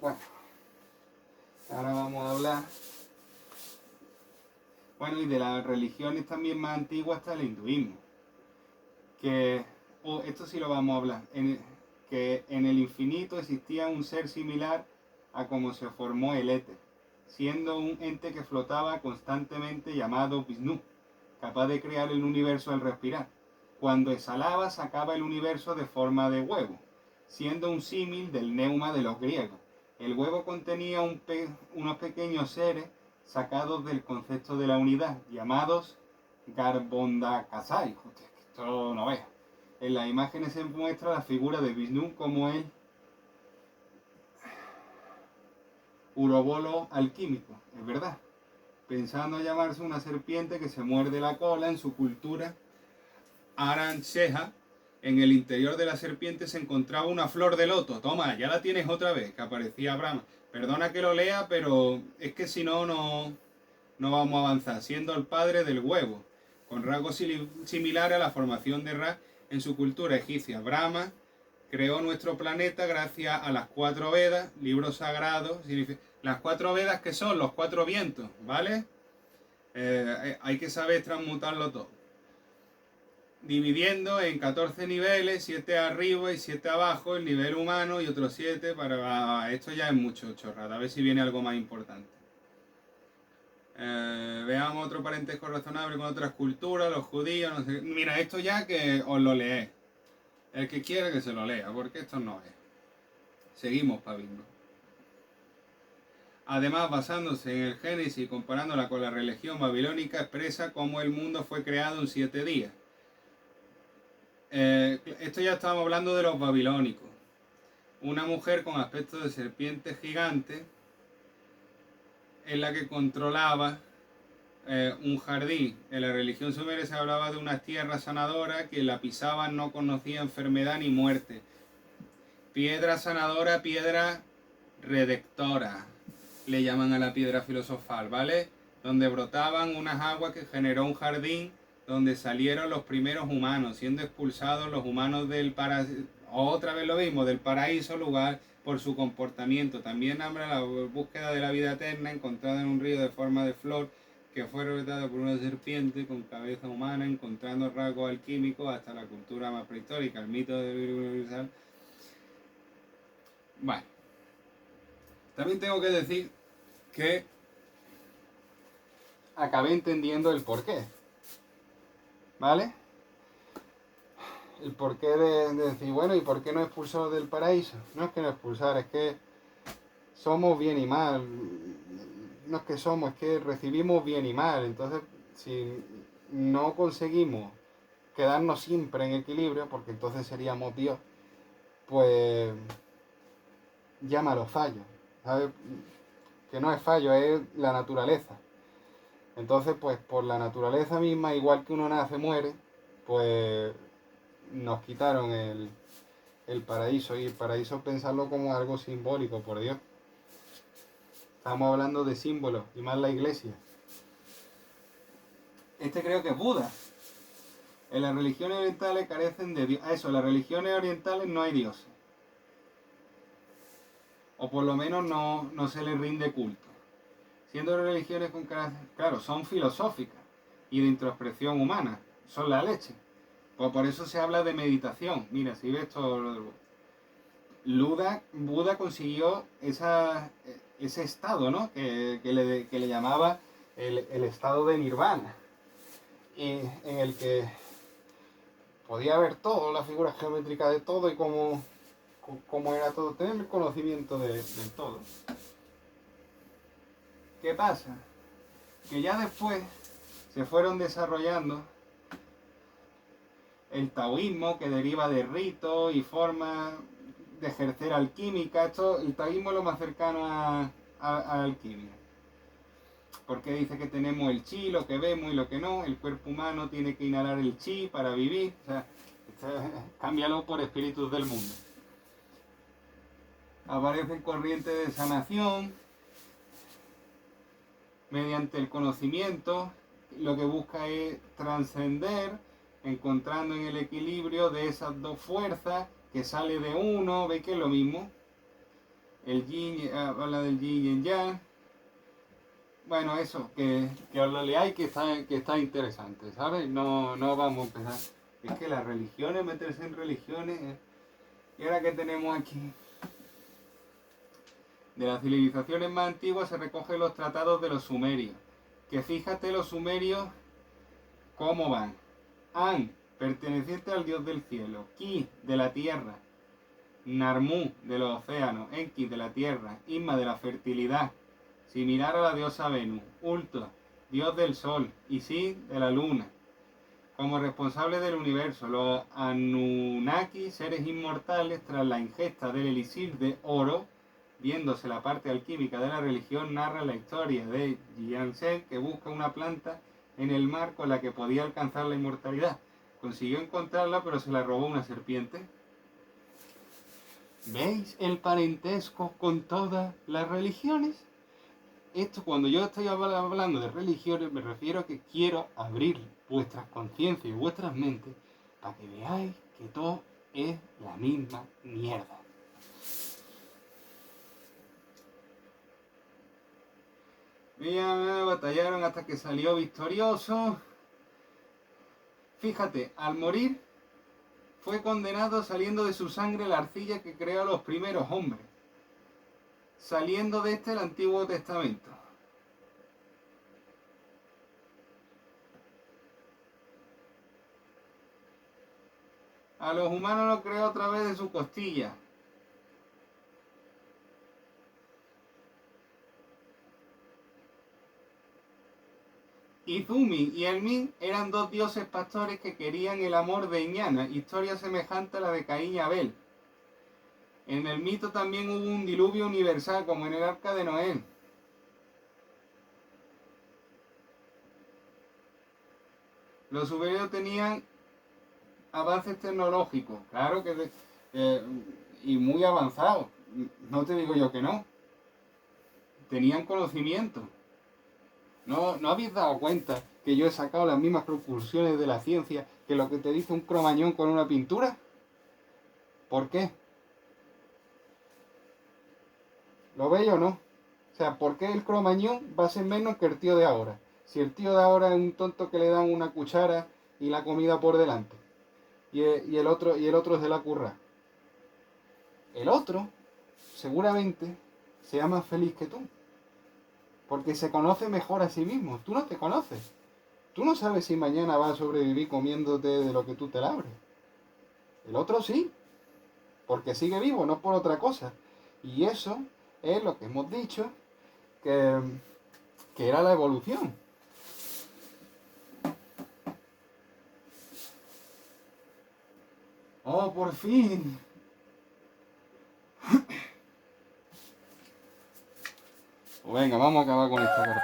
Bueno, ahora vamos a hablar, y de las religiones también más antiguas está el hinduismo, que, esto sí lo vamos a hablar, que en el infinito existía un ser similar a como se formó el éter, siendo un ente que flotaba constantemente llamado Vishnu, capaz de crear el universo al respirar. Cuando exhalaba sacaba el universo de forma de huevo, siendo un símil del neuma de los griegos. El huevo contenía unos pequeños seres sacados del concepto de la unidad, llamados Garbhondakasai. Esto no es. En las imágenes se muestra la figura de Vishnu como el urobolo alquímico, es verdad, pensando llamarse una serpiente que se muerde la cola. En su cultura Arancheja, en el interior de la serpiente se encontraba una flor de loto. Toma, ya la tienes otra vez, que aparecía Brahma. Perdona que lo lea, pero es que si no, no vamos a avanzar. Siendo el padre del huevo, con rasgos similares a la formación de Ra en su cultura egipcia. Brahma creó nuestro planeta gracias a las 4 Vedas, libros sagrados. Las 4 Vedas, que son los 4 vientos, ¿vale? Hay que saber transmutarlo todo. Dividiendo en 14 niveles, 7 arriba y 7 abajo, el nivel humano, y otros 7 para... Esto ya es mucho chorrada, a ver si viene algo más importante. Veamos otro parentesco razonable con otras culturas, los judíos, no sé. Mira, esto ya que os lo leéis. El que quiera que se lo lea, porque esto no es. Seguimos para bingo. Además, basándose en el Génesis y comparándola con la religión babilónica, expresa cómo el mundo fue creado en 7 días. Esto ya estábamos hablando de los babilónicos. Una mujer con aspecto de serpiente gigante es la que controlaba un jardín. En la religión sumeria se hablaba de unas tierras sanadoras que la pisaban no conocía enfermedad ni muerte. Piedra sanadora, piedra redectora, le llaman a la piedra filosofal, ¿vale? Donde brotaban unas aguas que generó un jardín donde salieron los primeros humanos, siendo expulsados los humanos del paraíso, otra vez lo mismo, del paraíso, lugar por su comportamiento. También habla la búsqueda de la vida eterna encontrada en un río de forma de flor que fue revetado por una serpiente con cabeza humana, encontrando rasgos alquímicos hasta la cultura más prehistórica, el mito del universal. Bueno, también tengo que decir que acabé entendiendo el porqué, ¿vale? El porqué de decir, bueno, ¿y por qué no expulsó del paraíso? No es que no expulsar, es que somos bien y mal. No es que somos, es que recibimos bien y mal. Entonces, si no conseguimos quedarnos siempre en equilibrio, porque entonces seríamos Dios, pues llámalo fallo, ¿sabes? Que no es fallo, es la naturaleza. Entonces, pues por la naturaleza misma, igual que uno nace, muere, pues nos quitaron el paraíso. Y el paraíso pensarlo como algo simbólico, por Dios. Estamos hablando de símbolos, y más la iglesia. Este creo que es Buda. En las religiones orientales carecen de Dios. Eso, en las religiones orientales no hay dioses. O por lo menos no se les rinde culto. Siendo religiones con carácter, claro, son filosóficas y de introspección humana, son la leche. Pues por eso se habla de meditación. Mira, si ves todo lo del Buda consiguió ese estado, ¿no? Que le llamaba el estado de nirvana, en el que podía ver todo, la figura geométrica de todo y cómo era todo, tener el conocimiento del todo. ¿Qué pasa? Que ya después se fueron desarrollando el taoísmo, que deriva de ritos y formas de ejercer alquímica. El taoísmo es lo más cercano a alquimia. Porque dice que tenemos el chi, lo que vemos y lo que no. El cuerpo humano tiene que inhalar el chi para vivir. O sea, cámbialo por espíritus del mundo. Aparecen corrientes de sanación mediante el conocimiento. Lo que busca es trascender, encontrando en el equilibrio de esas dos fuerzas que sale de uno. ¿Veis que es lo mismo? El yin, habla del yin y el yang. Bueno, eso, que os lo leáis, que está interesante, ¿sabes? No vamos a empezar. Es que las religiones, meterse en religiones. ¿Y ahora qué tenemos aquí? De las civilizaciones más antiguas se recogen los tratados de los sumerios. Que fíjate los sumerios cómo van. An, perteneciente al dios del cielo. Ki, de la tierra. Narmu, de los océanos. Enki, de la tierra. Isma, de la fertilidad. Similar a la diosa Venus. Ultra, dios del sol. Isis, de la luna. Como responsable del universo, los Anunnaki, seres inmortales, tras la ingesta del elixir de oro, viéndose la parte alquímica de la religión, narra la historia de Jiang-Sen, que busca una planta en el mar con la que podía alcanzar la inmortalidad. Consiguió encontrarla, pero se la robó una serpiente. ¿Veis el parentesco con todas las religiones? Esto, cuando yo estoy hablando de religiones, me refiero a que quiero abrir vuestras conciencias y vuestras mentes para que veáis que todo es la misma mierda. Mira, batallaron hasta que salió victorioso. Fíjate, al morir fue condenado saliendo de su sangre la arcilla que creó a los primeros hombres, saliendo de el Antiguo Testamento. A los humanos los creó a través de su costilla. Izumi y Elmin eran dos dioses pastores que querían el amor de Ñana, historia semejante a la de Caín y Abel. En el mito también hubo un diluvio universal, como en el arca de Noé. Los sumerios tenían avances tecnológicos, claro que y muy avanzados. No te digo yo que no. Tenían conocimiento. ¿No habéis dado cuenta que yo he sacado las mismas conclusiones de la ciencia que lo que te dice un cromañón con una pintura? ¿Por qué? ¿Lo veis o no? O sea, ¿por qué el cromañón va a ser menos que el tío de ahora? Si el tío de ahora es un tonto que le dan una cuchara y la comida por delante. Y el otro es de la curra. El otro, seguramente, sea más feliz que tú. Porque se conoce mejor a sí mismo. Tú no te conoces. Tú no sabes si mañana vas a sobrevivir comiéndote de lo que tú te labres. El otro sí. Porque sigue vivo, no por otra cosa. Y eso es lo que hemos dicho que era la evolución. ¡Oh, por fin! Pues venga, vamos a acabar con esta carta.